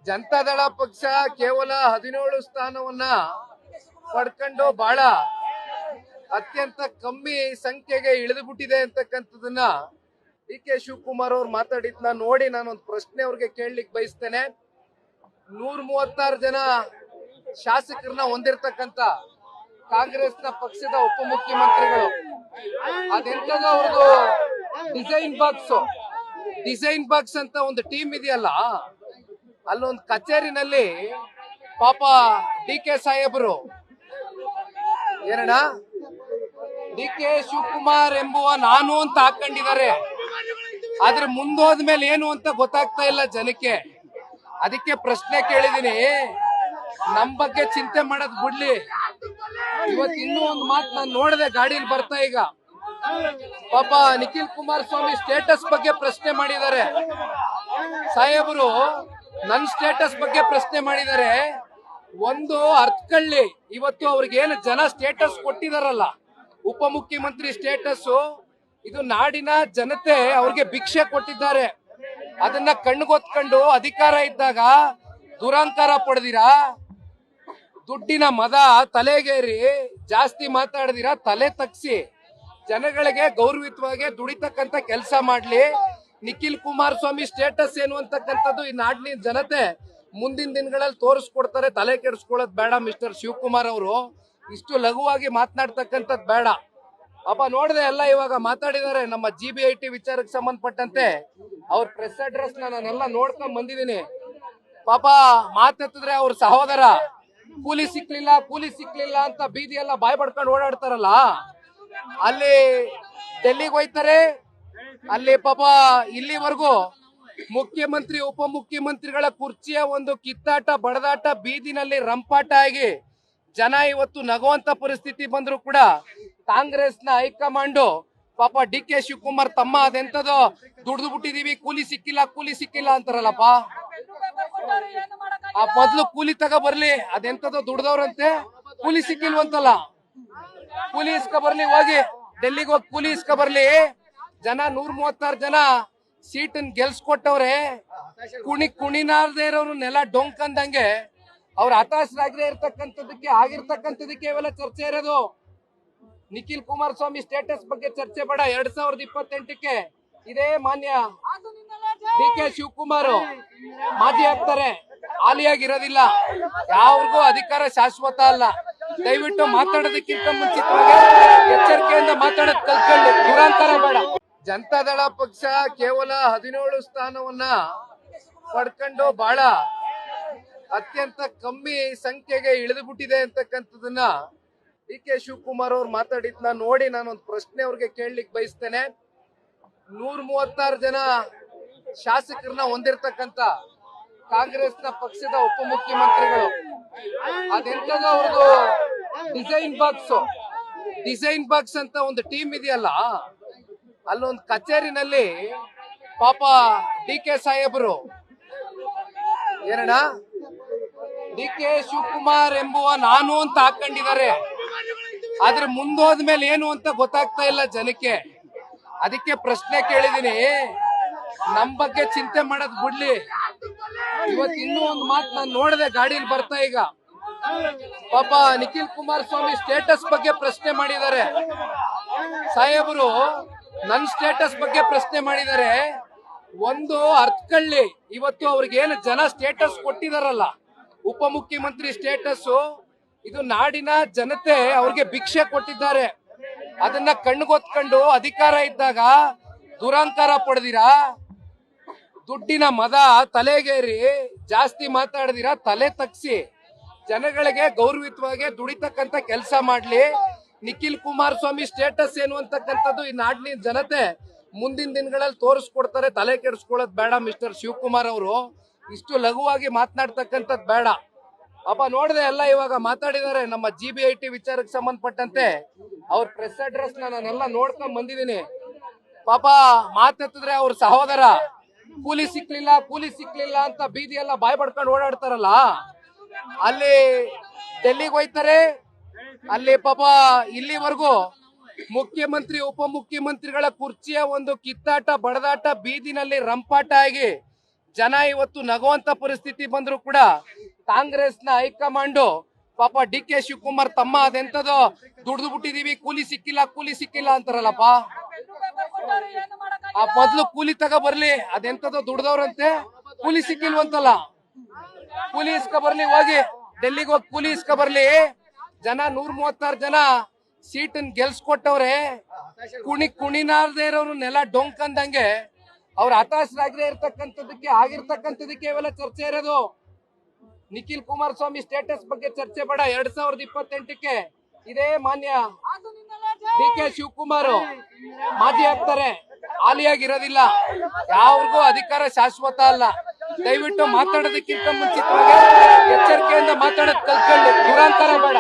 ಜನತಾದಳ ಪಕ್ಷ ಕೇವಲ 17 ಸ್ಥಾನವನ್ನ ಪಡ್ಕೊಂಡು ಬಹಳ ಅತ್ಯಂತ ಕಮ್ಮಿ ಸಂಖ್ಯೆಗೆ ಇಳಿದು ಬಿಟ್ಟಿದೆ ಅಂತಕ್ಕಂಥದನ್ನ ಡಿ ಕೆ ಶಿವಕುಮಾರ್ ಅವರು ಮಾತಾಡಿದ್ನ ನೋಡಿ ನಾನೊಂದು ಪ್ರಶ್ನೆ ಅವ್ರಿಗೆ ಕೇಳಲಿಕ್ಕೆ ಬಯಸ್ತೇನೆ. 136 ಜನ ಶಾಸಕರನ್ನ ಹೊಂದಿರತಕ್ಕಂತ ಕಾಂಗ್ರೆಸ್ನ ಪಕ್ಷದ ಉಪಮುಖ್ಯಮಂತ್ರಿಗಳು, ಅದೆಂತದೋ ಅವ್ರದ್ದು ಡಿಸೈನ್ ಬಾಕ್ಸ್ ಅಂತ ಒಂದು ಟೀಮ್ ಇದೆಯಲ್ಲ, ಅಲ್ಲೊಂದು ಕಚೇರಿನಲ್ಲಿ ಪಾಪ ಡಿ ಕೆ ಸಾಹೇಬರು ಏನಣ್ಣ ಡಿ ಕೆ ಶಿವಕುಮಾರ್ ಎಂಬುವ ನಾನು ಅಂತ ಹಾಕೊಂಡಿದ್ದಾರೆ. ಆದ್ರೆ ಮುಂದೋದ್ಮೇಲೆ ಏನು ಅಂತ ಗೊತ್ತಾಗ್ತಾ ಇಲ್ಲ ಜನಕ್ಕೆ. ಅದಕ್ಕೆ ಪ್ರಶ್ನೆ ಕೇಳಿದೀನಿ, ನಮ್ ಬಗ್ಗೆ ಚಿಂತೆ ಮಾಡೋದ್ ಬಿಡ್ಲಿ. ಇವತ್ತು ಇನ್ನೂ ಒಂದು ಮಾತು ನಾನು ನೋಡಿದೆ ಗಾಡಿಯಲ್ಲಿ ಬರ್ತಾ, ಈಗ ಪಾಪ ನಿಖಿಲ್ ಕುಮಾರಸ್ವಾಮಿ ಸ್ಟೇಟಸ್ ಬಗ್ಗೆ ಪ್ರಶ್ನೆ ಮಾಡಿದ್ದಾರೆ. ಸಾಹೇಬರು ನನ್ನ ಸ್ಟೇಟಸ್ ಬಗ್ಗೆ ಪ್ರಶ್ನೆ ಮಾಡಿದ್ದಾರೆ. ಒಂದು ಅರ್ಥಕೊಳ್ಳಿ, ಇವತ್ತು ಅವ್ರಿಗೇನು ಜನ ಸ್ಟೇಟಸ್ ಕೊಟ್ಟಿದಾರಲ್ಲ, ಉಪಮುಖ್ಯಮಂತ್ರಿ ಸ್ಟೇಟಸ್, ಇದು ನಾಡಿನ ಜನತೆ ಅವ್ರಿಗೆ ಭಿಕ್ಷೆ ಕೊಟ್ಟಿದ್ದಾರೆ. ಅದನ್ನ ಕಣ್ಗೊತ್ಕೊಂಡು ಅಧಿಕಾರ ಇದ್ದಾಗ ದುರಂಕಾರ ಪಡೆದಿರಾ, ದುಡ್ಡಿನ ಮದ ತಲೆಗೇರಿ ಜಾಸ್ತಿ ಮಾತಾಡಿದಿರಾ, ತಲೆ ತಗ್ಸಿ ಜನಗಳಿಗೆ ಗೌರವಿತವಾಗಿ ದುಡಿತಕ್ಕಂತ ಕೆಲಸ ಮಾಡ್ಲಿ. ನಿಖಿಲ್ ಕುಮಾರಸ್ವಾಮಿ ಸ್ಟೇಟಸ್ ಏನು ಅಂತಕ್ಕಂಥದ್ದು ಈ ನಾಡಿನ ಜನತೆ ಮುಂದಿನ ದಿನಗಳಲ್ಲಿ ತೋರಿಸ್ಕೊಡ್ತಾರೆ. ತಲೆ ಕೆಡಿಸ್ಕೊಳ್ಳೋದು ಬೇಡ ಮಿಸ್ಟರ್ ಶಿವಕುಮಾರ್ ಅವರು, ಇಷ್ಟು ಲಘುವಾಗಿ ಮಾತನಾಡ್ತಕ್ಕಂಥದ್ದು ಬೇಡ. ಅಪ್ಪ ನೋಡಿದೆ ಎಲ್ಲ ಇವಾಗ ಮಾತಾಡಿದ್ದಾರೆ ನಮ್ಮ GBIT ವಿಚಾರಕ್ಕೆ ಸಂಬಂಧಪಟ್ಟಂತೆ. ಅವ್ರ ಪ್ರೆಸ್ ಅಡ್ರೆಸ್ ನಾನೆಲ್ಲ ನೋಡ್ಕೊಂಡ್ ಬಂದಿದ್ದೀನಿ. ಪಾಪ ಮಾತೆತ್ತಿದ್ರೆ ಅವ್ರ ಸಹೋದರ ಕೂಲಿ ಸಿಕ್ಲಿಲ್ಲ ಅಂತ ಬೀದಿ ಎಲ್ಲ ಬಾಯ್ ಪಡ್ಕೊಂಡು ಓಡಾಡ್ತಾರಲ್ಲ, ಅಲ್ಲಿ ಡೆಲ್ಲಿಗೆ ಹೋಯ್ತಾರೆ. ಅಲ್ಲಿ ಪಾಪ ಇಲ್ಲಿವರೆಗೂ ಮುಖ್ಯಮಂತ್ರಿ ಉಪಮುಖ್ಯಮಂತ್ರಿಗಳ ಕುರ್ಚಿಯ ಒಂದು ಕಿತ್ತಾಟ ಬಡದಾಟ ಬೀದಿನಲ್ಲಿ ರಂಪಾಟ ಆಗಿ ಜನ ಇವತ್ತು ನಗುವಂತ ಪರಿಸ್ಥಿತಿ ಬಂದ್ರು ಕೂಡ ಕಾಂಗ್ರೆಸ್ನ ಹೈಕಮಾಂಡ್ ಪಾಪ ಡಿ ಕೆ ಶಿವಕುಮಾರ್ ತಮ್ಮ ಅದೆಂತದೋ ದುಡ್ದು ಬಿಟ್ಟಿದೀವಿ, ಕೂಲಿ ಸಿಕ್ಕಿಲ್ಲ ಅಂತಾರಲ್ಲಪ್ಪ. ಆ ಮೊದ್ಲು ಕೂಲಿ ತಗೋ ಬರ್ಲಿ, ಅದೆಂತದೋ ದುಡ್ದವ್ರಂತೆ, ಕೂಲಿ ಸಿಕ್ಕಿಲ್ವಂತಲ್ಲ, ಕೂಲಿ ಇಸ್ಕ ಬರ್ಲಿ, ಹೋಗಿ ಡೆಲ್ಲಿಗೆ ಹೋಗಿ ಕೂಲಿ ಇಸ್ಕ ಬರ್ಲಿ. ಜನ 136 ಜನ ಸೀಟನ್ ಗೆಲ್ಸ್ಕೊಟ್ಟವ್ರೆ. ಕುಣಿನಾರ್ದೇ ಇರೋರು ನೆಲ ಡೊಂಕಂದಂಗೆ ಅವ್ರ ಹತಾಶರಾಗದೆ ಇರ್ತಕ್ಕಂಥದಕ್ಕೆ ಆಗಿರ್ತಕ್ಕಂಥದಕ್ಕೆ ಇವೆಲ್ಲ ಚರ್ಚೆ ಇರೋದು. ನಿಖಿಲ್ ಕುಮಾರಸ್ವಾಮಿ ಸ್ಟೇಟಸ್ ಬಗ್ಗೆ ಚರ್ಚೆ ಬೇಡ. 2028ಕ್ಕೆ ಇದೇ ಮಾನ್ಯ ಡಿ ಕೆ ಶಿವಕುಮಾರ್ ಮಾಜಿ ಆಗ್ತಾರೆ, ಹಾಲಿಯಾಗಿರೋದಿಲ್ಲ. ಯಾವ್ರಿಗೂ ಅಧಿಕಾರ ಶಾಶ್ವತ ಅಲ್ಲ. ದಯವಿಟ್ಟು ಮಾತಾಡೋದಕ್ಕಿಂತ ಮುಂಚಿತವಾಗಿ ಎಚ್ಚರಿಕೆಯಿಂದ ಮಾತಾಡೋದ್ ಕಲ್ತ್ಕೊಳ್ಳಿ, ದುರಂತರ ಬೇಡ. ಜನತಾದಳ ಪಕ್ಷ ಕೇವಲ 17 ಸ್ಥಾನವನ್ನ ಪಡ್ಕೊಂಡು ಬಹಳ ಅತ್ಯಂತ ಕಮ್ಮಿ ಸಂಖ್ಯೆಗೆ ಇಳಿದು ಬಿಟ್ಟಿದೆ ಅಂತಕ್ಕಂಥದನ್ನ ಡಿ ಕೆ ಶಿವಕುಮಾರ್ ಅವ್ರು ಮಾತಾಡಿದ್ನ ನೋಡಿ ನಾನೊಂದು ಪ್ರಶ್ನೆ ಅವ್ರಿಗೆ ಕೇಳಲಿಕ್ಕೆ ಬಯಸ್ತೇನೆ. 136 ಜನ ಶಾಸಕರನ್ನ ಹೊಂದಿರತಕ್ಕಂತ ಕಾಂಗ್ರೆಸ್ನ ಪಕ್ಷದ ಉಪಮುಖ್ಯಮಂತ್ರಿಗಳು, ಅದೆಂತದೋ ಅವ್ರದ್ದು ಡಿಸೈನ್ ಬಾಕ್ಸ್ ಅಂತ ಒಂದು ಟೀಮ್ ಇದೆಯಲ್ಲ, ಅಲ್ಲೊಂದು ಕಚೇರಿನಲ್ಲಿ ಪಾಪ ಡಿ ಕೆ ಸಾಹೇಬರು ಏನಣ್ಣ ಡಿ ಕೆ ಶಿವಕುಮಾರ್ ಎಂಬುವ ನಾನು ಅಂತ ಹಾಕೊಂಡಿದ್ದಾರೆ. ಆದ್ರೆ ಮುಂದೋದ್ಮೇಲೆ ಏನು ಅಂತ ಗೊತ್ತಾಗ್ತಾ ಇಲ್ಲ ಜನಕ್ಕೆ. ಅದಕ್ಕೆ ಪ್ರಶ್ನೆ ಕೇಳಿದೀನಿ, ನಮ್ ಬಗ್ಗೆ ಚಿಂತೆ ಮಾಡೋದ್ ಬಿಡ್ಲಿ. ಇವತ್ತು ಇನ್ನೂ ಒಂದು ಮಾತು ನಾನು ನೋಡಿದೆ ಗಾಡಿಯಲ್ಲಿ ಬರ್ತಾ, ಈಗ ಪಾಪ ನಿಖಿಲ್ ಕುಮಾರಸ್ವಾಮಿ ಸ್ಟೇಟಸ್ ಬಗ್ಗೆ ಪ್ರಶ್ನೆ ಮಾಡಿದ್ದಾರೆ. ಸಾಹೇಬರು ನನ್ನ ಸ್ಟೇಟಸ್ ಬಗ್ಗೆ ಪ್ರಶ್ನೆ ಮಾಡಿದ್ದಾರೆ. ಒಂದು ಅರ್ಥಕೊಳ್ಳಿ, ಇವತ್ತು ಅವ್ರಿಗೇನು ಜನ ಸ್ಟೇಟಸ್ ಕೊಟ್ಟಿದಾರಲ್ಲ, ಉಪಮುಖ್ಯಮಂತ್ರಿ ಸ್ಟೇಟಸ್, ಇದು ನಾಡಿನ ಜನತೆ ಅವ್ರಿಗೆ ಭಿಕ್ಷೆ ಕೊಟ್ಟಿದ್ದಾರೆ. ಅದನ್ನ ಕಣ್ಗೊತ್ಕೊಂಡು ಅಧಿಕಾರ ಇದ್ದಾಗ ದುರಂಕಾರ ಪಡೆದಿರಾ, ದುಡ್ಡಿನ ಮದ ತಲೆಗೇರಿ ಜಾಸ್ತಿ ಮಾತಾಡಿದಿರಾ, ತಲೆ ತಗ್ಸಿ ಜನಗಳಿಗೆ ಗೌರವಿತವಾಗಿ ದುಡಿತಕ್ಕಂತ ಕೆಲಸ ಮಾಡ್ಲಿ. ನಿಖಿಲ್ ಕುಮಾರಸ್ವಾಮಿ ಸ್ಟೇಟಸ್ ಏನು ಅಂತಕ್ಕಂಥದ್ದು ಈ ನಾಡಿನ ಜನತೆ ಮುಂದಿನ ದಿನಗಳಲ್ಲಿ ತೋರಿಸ್ಕೊಡ್ತಾರೆ. ತಲೆ ಕೆಡಿಸ್ಕೊಳ್ಳೋದು ಬೇಡ ಮಿಸ್ಟರ್ ಶಿವಕುಮಾರ್ ಅವರು, ಇಷ್ಟು ಲಘುವಾಗಿ ಮಾತನಾಡ್ತಕ್ಕಂಥದ್ದು ಬೇಡ. ಅಪ್ಪ ನೋಡಿದೆ ಎಲ್ಲ ಇವಾಗ ಮಾತಾಡಿದ್ದಾರೆ ನಮ್ಮ GBIT ವಿಚಾರಕ್ಕೆ ಸಂಬಂಧಪಟ್ಟಂತೆ. ಅವ್ರ ಪ್ರೆಸ್ ಅಡ್ರೆಸ್ ನಾನೆಲ್ಲ ನೋಡ್ಕೊಂಡ್ ಬಂದಿದ್ದೀನಿ. ಪಾಪ ಮಾತೆತ್ತಿದ್ರೆ ಅವ್ರ ಸಹೋದರ ಕೂಲಿ ಸಿಕ್ಲಿಲ್ಲ ಅಂತ ಬೀದಿ ಎಲ್ಲ ಬಾಯ್ ಪಡ್ಕೊಂಡು ಓಡಾಡ್ತಾರಲ್ಲ, ಅಲ್ಲಿ ಡೆಲ್ಲಿಗೆ ಹೋಯ್ತಾರೆ. ಅಲ್ಲಿ ಪಾಪ ಇಲ್ಲಿವರೆಗೂ ಮುಖ್ಯಮಂತ್ರಿ ಉಪಮುಖ್ಯಮಂತ್ರಿಗಳ ಕುರ್ಚಿಯ ಒಂದು ಕಿತ್ತಾಟ ಬಡದಾಟ ಬೀದಿನಲ್ಲಿ ರಂಪಾಟ ಆಗಿ ಜನ ಇವತ್ತು ನಗುವಂತ ಪರಿಸ್ಥಿತಿ ಬಂದ್ರು ಕೂಡ ಕಾಂಗ್ರೆಸ್ನ ಹೈಕಮಾಂಡ್ ಪಾಪ ಡಿ ಕೆ ಶಿವಕುಮಾರ್ ತಮ್ಮ ಅದೆಂತದೋ ದುಡ್ದು ಬಿಟ್ಟಿದೀವಿ, ಕೂಲಿ ಸಿಕ್ಕಿಲ್ಲ ಅಂತಾರಲ್ಲಪ್ಪ. ಆ ಮೊದ್ಲು ಕೂಲಿ ತಗ ಬರ್ಲಿ, ಅದೆಂತದೋ ದುಡ್ದವ್ರಂತೆ, ಕೂಲಿ ಸಿಕ್ಕಿಲ್ವಂತಲ್ಲ. ಕೂಲಿ ಇಸ್ಕ ಬರ್ಲಿ, ಹೋಗಿ ಡೆಲ್ಲಿಗೆ ಹೋಗಿ ಕೂಲಿ ಇಸ್ಕ ಬರ್ಲಿ. ಜನ 136 ಜನ ಸೀಟನ್ ಗೆಲ್ಸ್ಕೊಟ್ಟವ್ರೆ. ಕುಣಿನಾರ್ದೇ ಇರೋರು ನೆಲ ಡೊಂಕಂದಂಗೆ ಅವ್ರ ಹತಾಶರಾಗದೆ ಆಗಿರ್ತಕ್ಕಂಥದಕ್ಕೆ ಇವೆಲ್ಲ ಚರ್ಚೆ ಇರೋದು. ನಿಖಿಲ್ ಕುಮಾರಸ್ವಾಮಿ ಸ್ಟೇಟಸ್ ಬಗ್ಗೆ ಚರ್ಚೆ ಬೇಡ. 2028ಕ್ಕೆ ಇದೇ ಮಾನ್ಯ ಡಿ ಕೆ ಶಿವಕುಮಾರ್ ಮಾಜಿ ಆಗ್ತಾರೆ, ಹಾಲಿಯಾಗಿರೋದಿಲ್ಲ. ಯಾವ್ರಿಗೂ ಅಧಿಕಾರ ಶಾಶ್ವತ ಅಲ್ಲ. ದಯವಿಟ್ಟು ಮಾತಾಡೋದಕ್ಕಿಂತ ಮುಂಚಿತವಾಗಿ ಎಚ್ಚರಿಕೆಯಿಂದ ಮಾತಾಡೋದ್ ಕಲ್ತ್ಕೊಳ್ಳಿ, ದುರಾಂತರ ಬೇಡ.